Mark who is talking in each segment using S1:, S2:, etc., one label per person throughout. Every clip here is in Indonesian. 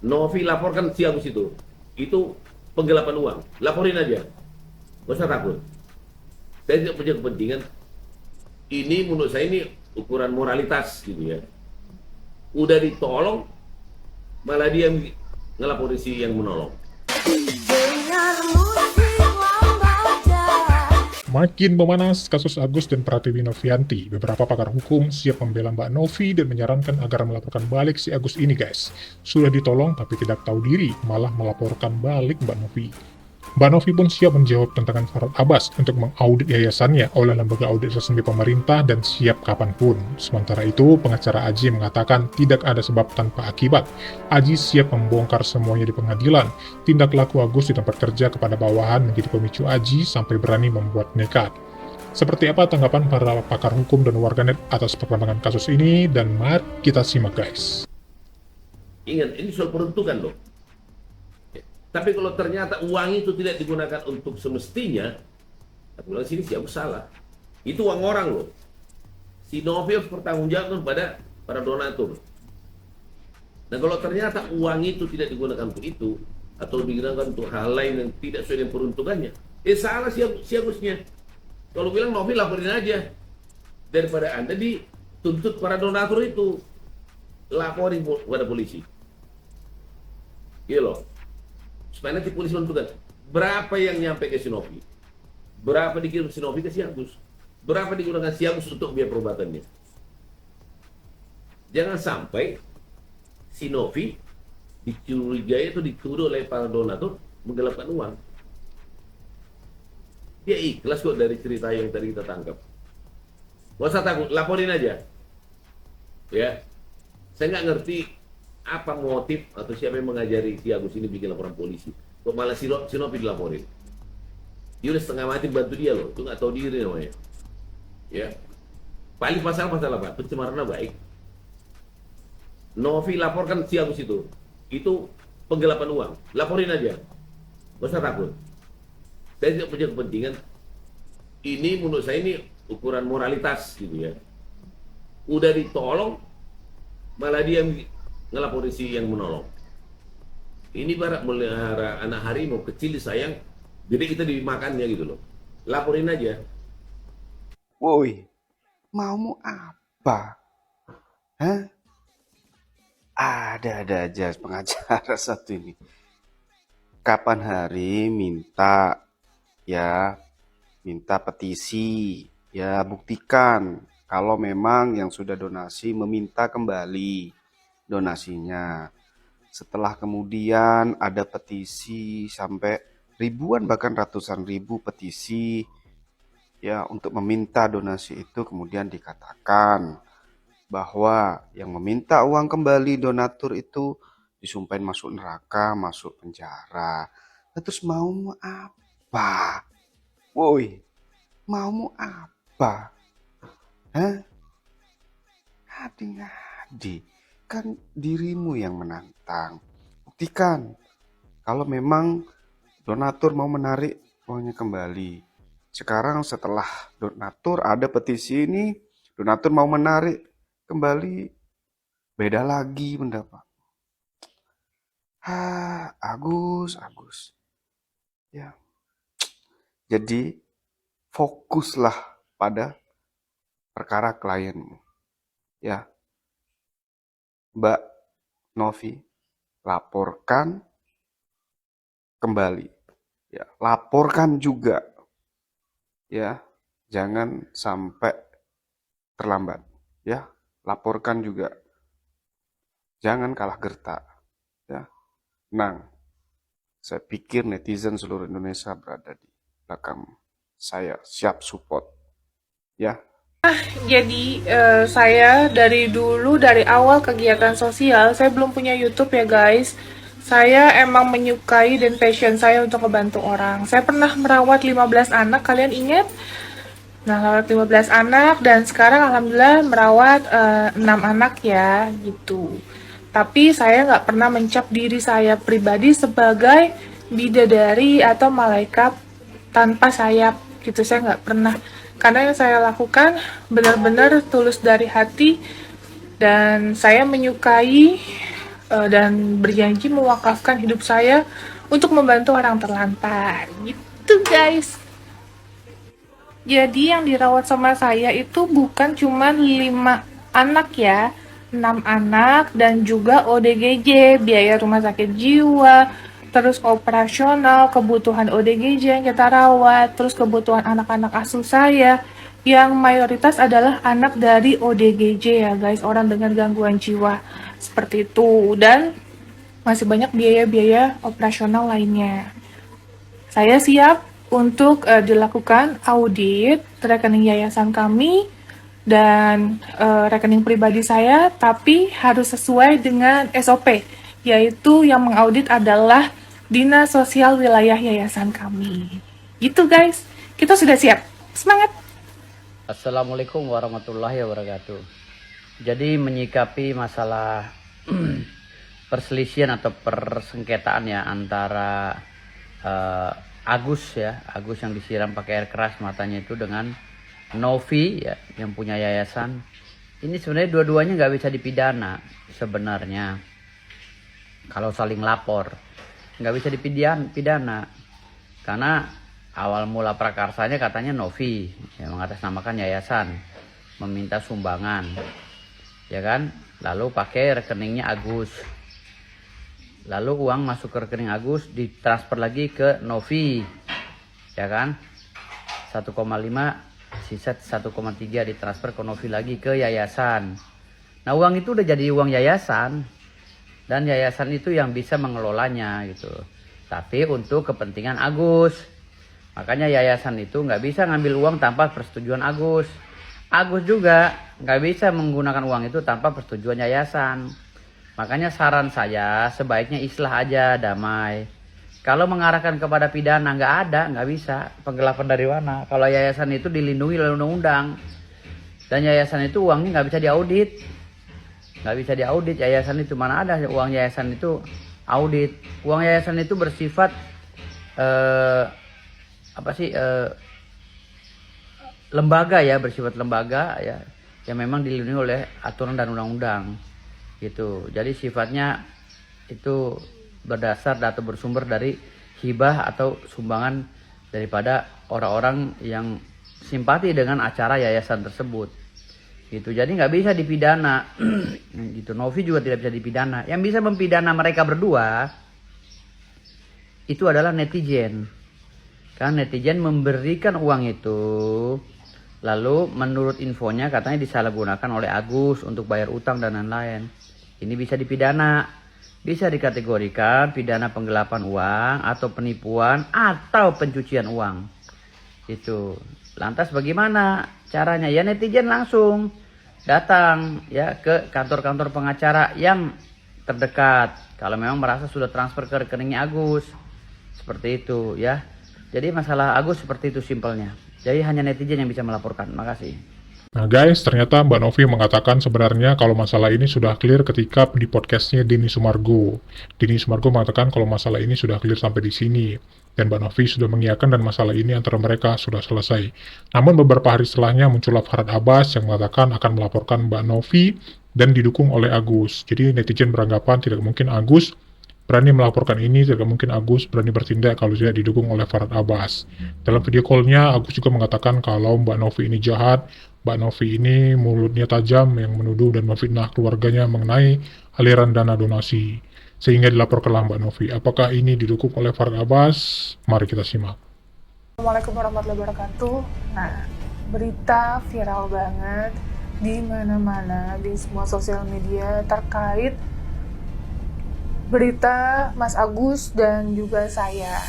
S1: Novi laporkan si Agus itu penggelapan uang, laporin aja, gak usah takut. Saya tidak punya kepentingan. Ini menurut saya ini ukuran moralitas gitu ya. Udah ditolong, malah dia ngelapor si yang menolong.
S2: Makin memanas kasus Agus dan Pratiwi Novianti, beberapa pakar hukum siap membela Mbak Novi dan menyarankan agar melaporkan balik si Agus ini guys. Sudah ditolong tapi tidak tahu diri, malah melaporkan balik Mbak Novi. Mbak Novi pun siap menjawab tantangan Farhad Abbas untuk mengaudit yayasannya oleh lembaga audit resmi pemerintah dan siap kapanpun. Sementara itu, pengacara Aji mengatakan tidak ada sebab tanpa akibat. Aji siap membongkar semuanya di pengadilan. Tindak laku Agus di tempat kerja kepada bawahan menjadi pemicu Aji sampai berani membuat nekat. Seperti apa tanggapan para pakar hukum dan warganet atas perkembangan kasus ini? Dan mari kita simak guys.
S1: Ingat, ini soal peruntukan loh. Tapi kalau ternyata uang itu tidak digunakan untuk semestinya, aku bilang sini si Agus salah. Itu uang orang loh. Si Novi harus bertanggung jawab pada para donatur. Dan kalau ternyata uang itu tidak digunakan untuk itu, atau digunakan untuk hal lain yang tidak sesuai dengan peruntukannya, salah si Agusnya. Kalau bilang Novi laporin aja. Daripada Anda dituntut para donatur itu, laporin kepada polisi. Iya loh. Supaya nanti polisi menentukan berapa yang nyampe ke si Novi, berapa dikirim si Novi ke si Agus, berapa digunakan si Agus untuk biaya perobatannya. Jangan sampai si Novi dicurigai atau dituduh oleh para donatur menggelapkan uang. Dia ikhlas kok dari cerita yang tadi kita tangkap. Gak usah takut, laporin aja. Ya, saya nggak ngerti apa motif atau siapa yang mengajari si Agus ini bikin laporan polisi. Kok malah si Novi dilaporin? Dia udah setengah mati bantu dia loh, itu nggak tahu diri namanya. Ya, paling pasal apa? Pencemaran nama baik. Novi laporkan si Agus itu penggelapan uang, laporin aja, gak usah takut. Saya tidak punya kepentingan. Ini menurut saya ini ukuran moralitas gitu ya. Udah ditolong, malah dia ngelapor si yang menolong. Ini barak melihara anak harimau kecil disayang, jadi kita dimakannya gitu loh. Laporin aja.
S3: Woi, maumu apa? Hah? Ada aja pengacara satu ini. Kapan hari minta petisi, ya buktikan kalau memang yang sudah donasi meminta kembali donasinya. Setelah kemudian ada petisi sampai ribuan bahkan ratusan ribu petisi ya untuk meminta donasi itu, kemudian dikatakan bahwa yang meminta uang kembali donatur itu disumpahin masuk neraka, masuk penjara. Nah, terus maumu apa? Woi, maumu apa? Hah? Ngadi-ngadi. Kan dirimu yang menantang. Buktikan kalau memang donatur mau menarik uangnya kembali. Sekarang setelah donatur ada petisi ini, donatur mau menarik kembali, beda lagi pendapat. Agus. Ya. Jadi fokuslah pada perkara klienmu. Ya. Mbak Novi, laporkan kembali. Ya, laporkan juga. Ya, jangan sampai terlambat. Ya, laporkan juga. Jangan kalah gertak. Ya, tenang. Saya pikir netizen seluruh Indonesia berada di belakang saya, siap support. Ya.
S4: Jadi saya dari awal kegiatan sosial, saya belum punya YouTube ya guys. Saya emang menyukai dan passion saya untuk membantu orang. Saya pernah merawat 15 anak, kalian ingat? Nah, merawat 15 anak dan sekarang alhamdulillah merawat 6 anak ya, gitu. Tapi saya nggak pernah mencap diri saya pribadi sebagai bidadari atau malaikat tanpa sayap, gitu. Saya nggak pernah. Karena yang saya lakukan benar-benar tulus dari hati dan saya menyukai dan berjanji mewakafkan hidup saya untuk membantu orang terlantar. Gitu guys. Jadi yang dirawat sama saya itu bukan cuma 5 anak ya, 6 anak dan juga ODGJ, biaya rumah sakit jiwa, terus operasional, kebutuhan ODGJ yang kita rawat, terus kebutuhan anak-anak asuh saya, yang mayoritas adalah anak dari ODGJ ya guys, orang dengan gangguan jiwa, seperti itu. Dan masih banyak biaya-biaya operasional lainnya. Saya siap untuk dilakukan audit rekening yayasan kami dan rekening pribadi saya, tapi harus sesuai dengan SOP, yaitu yang mengaudit adalah Dinas Sosial Wilayah Yayasan kami. Gitu guys, kita sudah siap. Semangat!
S5: Assalamualaikum warahmatullahi wabarakatuh. Jadi menyikapi masalah perselisihan atau persengketaan ya antara Agus yang disiram pakai air keras matanya itu dengan Novi ya, yang punya yayasan. Ini sebenarnya dua-duanya nggak bisa dipidana sebenarnya. Kalau saling lapor nggak bisa dipidana karena awal mula prakarsanya katanya Novi yang mengatasnamakan yayasan meminta sumbangan, ya kan? Lalu pakai rekeningnya Agus. Lalu uang masuk ke rekening Agus ditransfer lagi ke Novi, ya kan? 1,5 sisa 1,3 ditransfer ke Novi lagi ke yayasan. Nah uang itu udah jadi uang yayasan dan yayasan itu yang bisa mengelolanya gitu. Tapi untuk kepentingan Agus, makanya yayasan itu nggak bisa ngambil uang tanpa persetujuan Agus. Agus juga nggak bisa menggunakan uang itu tanpa persetujuan yayasan. Makanya saran saya sebaiknya islah aja, damai. Kalau mengarahkan kepada pidana nggak bisa. Penggelapan dari mana? Kalau yayasan itu dilindungi oleh undang-undang. Dan yayasan itu uangnya nggak bisa diaudit. Nggak bisa diaudit yayasan itu. Mana ada uang yayasan itu audit. Uang yayasan itu bersifat lembaga ya, bersifat lembaga ya, yang memang dilindungi oleh aturan dan undang-undang gitu. Jadi sifatnya itu berdasar atau bersumber dari hibah atau sumbangan daripada orang-orang yang simpati dengan acara yayasan tersebut gitu. Jadi nggak bisa dipidana gitu. Novi juga tidak bisa dipidana. Yang bisa mempidana mereka berdua itu adalah netizen. Kan netizen memberikan uang itu, lalu menurut infonya katanya disalahgunakan oleh Agus untuk bayar utang dan lain-lain. Ini bisa dipidana, bisa dikategorikan pidana penggelapan uang atau penipuan atau pencucian uang. Itu. Lantas bagaimana caranya? Ya netizen langsung datang ya ke kantor-kantor pengacara yang terdekat. Kalau memang merasa sudah transfer ke rekeningnya Agus. Seperti itu ya. Jadi masalah Agus seperti itu simpelnya. Jadi hanya netizen yang bisa melaporkan. Makasih.
S2: Nah guys, ternyata Mbak Novi mengatakan sebenarnya kalau masalah ini sudah clear ketika di podcastnya Denny Sumargo. Denny Sumargo mengatakan kalau masalah ini sudah clear sampai di sini. Dan Mbak Novi sudah mengiyakan dan masalah ini antara mereka sudah selesai. Namun beberapa hari setelahnya muncullah Farhad Abbas yang mengatakan akan melaporkan Mbak Novi dan didukung oleh Agus. Jadi netizen beranggapan tidak mungkin Agus berani melaporkan ini, tidak mungkin Agus berani bertindak kalau tidak didukung oleh Farhad Abbas. Dalam video call-nya, Agus juga mengatakan kalau Mbak Novi ini jahat, Mbak Novi ini mulutnya tajam yang menuduh dan memfitnah keluarganya mengenai aliran dana donasi. Sehingga dilaporkanlah Mbak Novi. Apakah ini didukung oleh Farhad Abbas? Mari kita simak.
S4: Assalamualaikum warahmatullahi wabarakatuh. Nah, berita viral banget di mana-mana di semua sosial media terkait berita Mas Agus dan juga saya.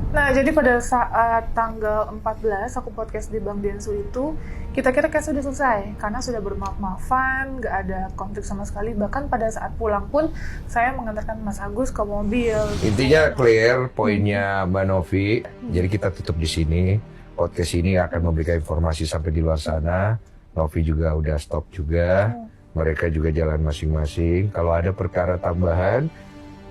S4: Nah, jadi pada saat tanggal 14 aku podcast di Bang Densu itu, kita kira kayak sudah selesai karena sudah bermaaf-maafan, gak ada konflik sama sekali. Bahkan pada saat pulang pun saya mengantarkan Mas Agus ke mobil.
S6: Intinya clear poinnya Mbak Novi. Jadi kita tutup di sini. Podcast ini akan memberikan informasi sampai di luar sana. Novi juga udah stop juga. Mereka juga jalan masing-masing. Kalau ada perkara tambahan,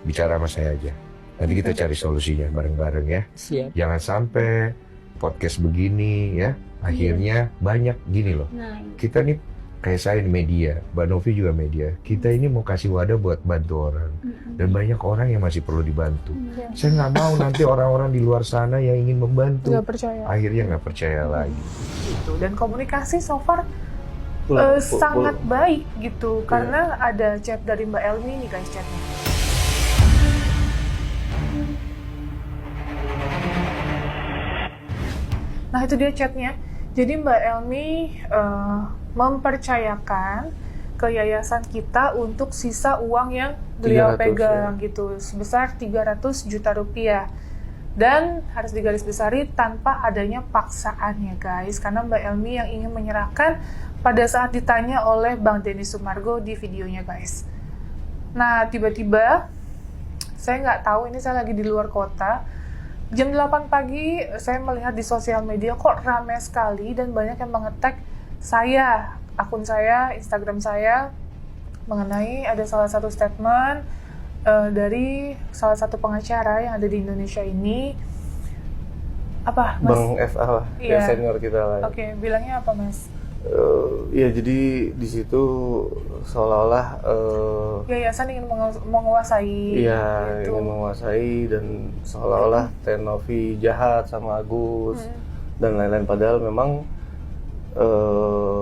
S6: bicara sama saya aja. Nanti kita cari solusinya bareng-bareng ya.
S7: Siap.
S6: Jangan sampai podcast begini ya, akhirnya banyak gini loh.
S7: Nah,
S6: Kita nih kayak saya di media, Mbak Novi juga media. Kita ini mau kasih wadah buat bantu orang. Dan banyak orang yang masih perlu dibantu. Saya nggak mau nanti orang-orang di luar sana yang ingin membantu,
S4: Nggak percaya.
S6: akhirnya nggak percaya lagi.
S4: Gitu. Dan komunikasi so far
S3: Pulang-
S4: sangat
S3: pulang.
S4: baik gitu, karena ada chat dari Mbak Elmi nih guys, chatnya. Nah itu dia chatnya. Jadi Mbak Elmi mempercayakan ke yayasan kita untuk sisa uang yang beliau
S3: 300,
S4: pegang gitu, sebesar 300 juta rupiah. Dan harus digarisbawahi tanpa adanya paksaan ya guys, karena Mbak Elmi yang ingin menyerahkan pada saat ditanya oleh Bang Denny Sumargo di videonya guys. Nah tiba-tiba, saya nggak tahu, ini saya lagi di luar kota, jam 8 pagi saya melihat di sosial media kok ramai sekali dan banyak yang mengetag saya, akun saya, Instagram saya, mengenai ada salah satu statement dari salah satu pengacara yang ada di Indonesia ini. Apa Mas?
S3: Bang FA lah,
S4: Iya.
S3: ya senior kita lah.
S4: Oke, bilangnya apa Mas?
S3: Ya jadi di situ seolah-olah
S4: Yayasan ingin menguasai.
S3: iya
S4: gitu.
S3: ingin menguasai dan seolah-olah Novi jahat sama Agus dan lain-lain, padahal memang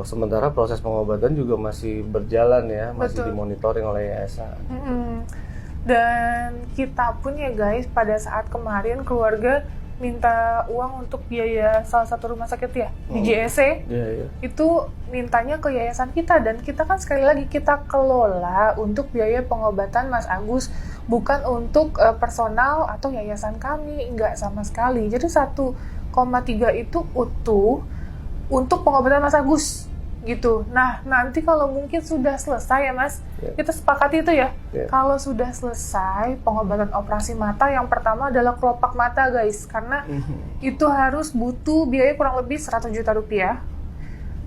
S3: sementara proses pengobatan juga masih berjalan ya, masih
S4: Betul.
S3: dimonitoring oleh yayasan.
S4: Dan kita pun ya guys, pada saat kemarin keluarga minta uang untuk biaya salah satu rumah sakit ya di JSC,
S3: Iya, iya.
S4: itu mintanya ke yayasan kita, dan kita kan sekali lagi kita kelola untuk biaya pengobatan Mas Agus, bukan untuk personal atau yayasan kami, enggak sama sekali. Jadi 1,3 itu utuh untuk pengobatan Mas Agus gitu. Nah nanti kalau mungkin sudah selesai ya Mas, kita sepakati itu ya. Kalau sudah selesai pengobatan operasi mata, yang pertama adalah kelopak mata guys, karena itu harus butuh biaya kurang lebih 100 juta rupiah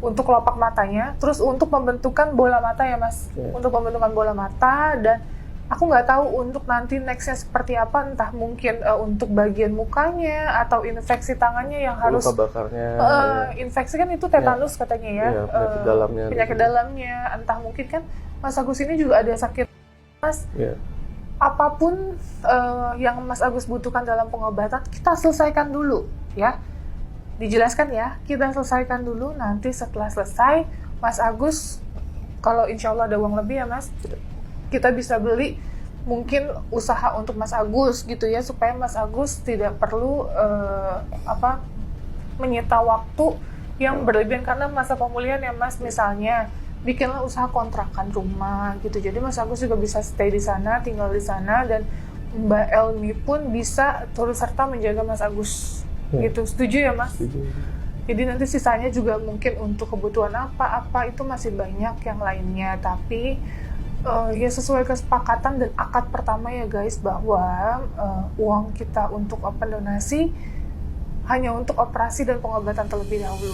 S4: untuk kelopak matanya. Terus untuk pembentukan bola mata ya Mas, untuk pembentukan bola mata, dan aku nggak tahu untuk nanti nextnya seperti apa, entah mungkin untuk bagian mukanya atau infeksi tangannya yang harus
S3: Luka bakarnya,
S4: infeksi kan itu tetanus katanya ya,
S3: Iya, penyakit dalamnya.
S4: penyakit dalamnya, entah mungkin kan Mas Agus ini juga ada sakit Mas.
S3: Iya.
S4: Apapun yang Mas Agus butuhkan dalam pengobatan, kita selesaikan dulu ya, dijelaskan ya, kita selesaikan dulu. Nanti setelah selesai Mas Agus, kalau insya Allah ada uang lebih ya Mas, kita bisa beli mungkin usaha untuk Mas Agus gitu ya, supaya Mas Agus tidak perlu menyita waktu yang berlebihan karena masa pemulihan ya Mas. Misalnya bikinlah usaha kontrakan rumah gitu, jadi Mas Agus juga bisa stay di sana, tinggal di sana, dan Mbak Elmi pun bisa turut serta menjaga Mas Agus gitu. Setuju ya Mas? Jadi nanti sisanya juga mungkin untuk kebutuhan apa-apa itu masih banyak yang lainnya, tapi ya sesuai kesepakatan dan akad pertama ya guys, bahwa uang kita untuk open donasi hanya untuk operasi dan pengobatan terlebih dahulu.